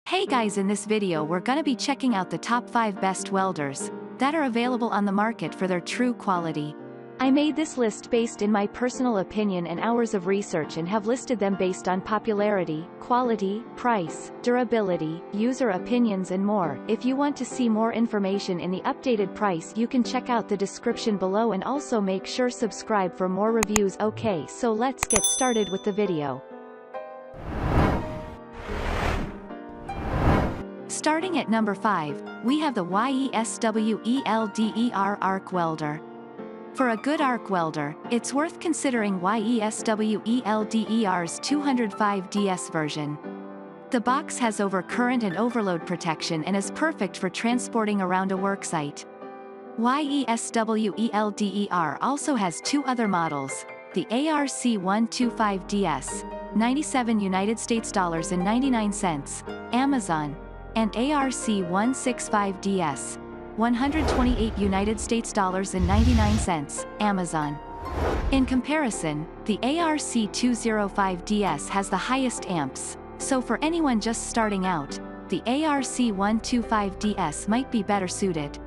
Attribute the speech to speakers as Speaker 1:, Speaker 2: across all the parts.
Speaker 1: Hey guys, in this video we're gonna be checking out the top 5 best welders that are available on the market for their true quality. I made this list based in my personal opinion and hours of research and have listed them based on popularity, quality, price, durability, user opinions and more. If you want to see more information in the updated price, you can check out the description below and also make sure subscribe for more reviews. Okay, so let's get started with the video. Starting at number 5, we have the YESWELDER arc welder. For a good arc welder, it's worth considering YESWELDER's 205DS version. The box has overcurrent and overload protection and is perfect for transporting around a worksite. YESWELDER also has two other models, the ARC125DS, $97 United States dollars and 99 cents, Amazon, and ARC165DS, $128 United States dollars and 99 cents, Amazon. In comparison, the ARC205DS has the highest amps, so for anyone just starting out, the ARC125DS might be better suited.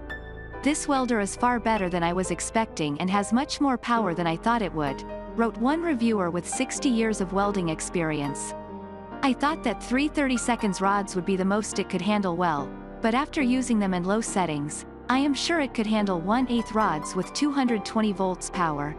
Speaker 1: This welder is far better than I was expecting and has much more power than I thought it would, wrote one reviewer with 60 years of welding experience. I thought that 3 30-seconds rods would be the most it could handle well, but after using them in low settings, I am sure it could handle 1/8 rods with 220 volts power.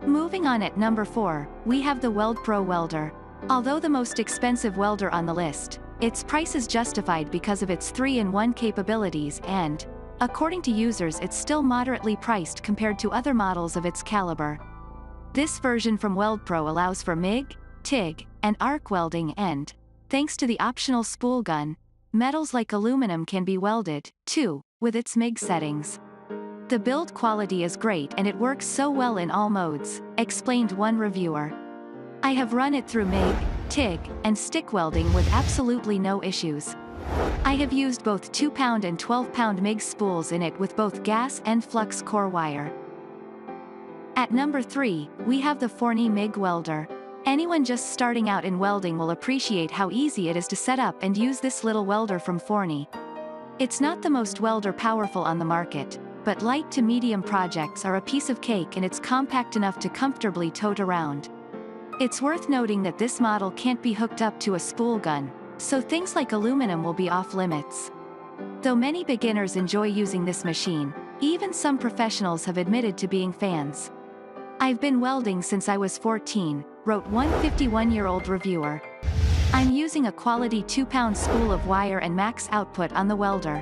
Speaker 1: Moving on at number 4, we have the WeldPro welder. Although the most expensive welder on the list, its price is justified because of its 3-in-1 capabilities and, according to users, it's still moderately priced compared to other models of its caliber. This version from WeldPro allows for MIG, TIG, and arc welding and, thanks to the optional spool gun, metals like aluminum can be welded, too, with its MIG settings. The build quality is great and it works so well in all modes, explained one reviewer. I have run it through MIG, TIG, and stick welding with absolutely no issues. I have used both 2-pound and 12-pound MIG spools in it with both gas and flux core wire. At number 3, we have the Forni MIG welder. Anyone just starting out in welding will appreciate how easy it is to set up and use this little welder from Forni. It's not the most welder powerful on the market, but light to medium projects are a piece of cake and it's compact enough to comfortably tote around. It's worth noting that this model can't be hooked up to a spool gun, so things like aluminum will be off limits. Though many beginners enjoy using this machine, even some professionals have admitted to being fans. I've been welding since I was 14, wrote one 51-year-old reviewer. I'm using a quality 2-pound spool of wire and max output on the welder.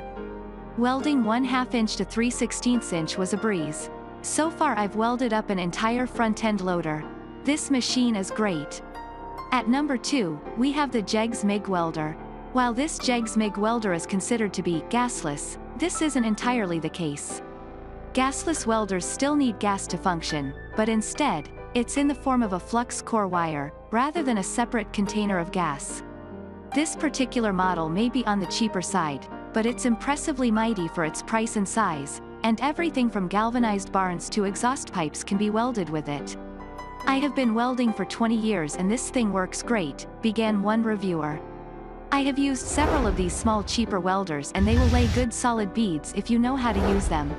Speaker 1: Welding 1/2 inch to 3/16 inch was a breeze. So far I've welded up an entire front-end loader. This machine is great. At number 2, we have the Jegs MIG welder. While this Jegs MIG welder is considered to be gasless, this isn't entirely the case. Gasless welders still need gas to function, but instead, it's in the form of a flux core wire, rather than a separate container of gas. This particular model may be on the cheaper side, but it's impressively mighty for its price and size, and everything from galvanized barns to exhaust pipes can be welded with it. I have been welding for 20 years and this thing works great, began one reviewer. I have used several of these small cheaper welders and they will lay good solid beads if you know how to use them.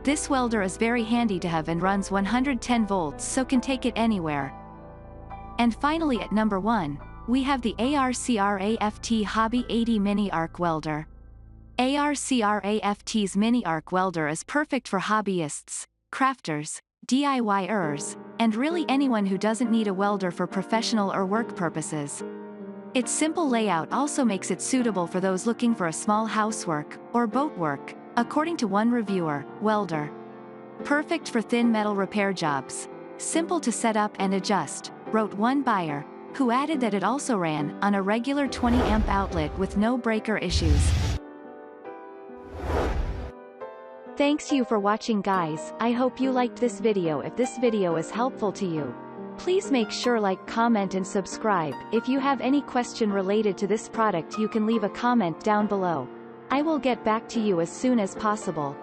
Speaker 1: This welder is very handy to have and runs 110 volts, so can take it anywhere. And finally at number 1, we have the ARCRAFT Hobby 80 Mini Arc Welder. ARCRAFT's Mini Arc Welder is perfect for hobbyists, crafters, DIYers, and really anyone who doesn't need a welder for professional or work purposes. Its simple layout also makes it suitable for those looking for a small housework or boat work, according to one reviewer, welder. Perfect for thin metal repair jobs. Simple to set up and adjust, wrote one buyer, who added that it also ran on a regular 20-amp outlet with no breaker issues. Thanks you for watching guys, I hope you liked this video. If this video is helpful to you, please make sure like, comment and subscribe. If you have any question related to this product you can leave a comment down below. I will get back to you as soon as possible.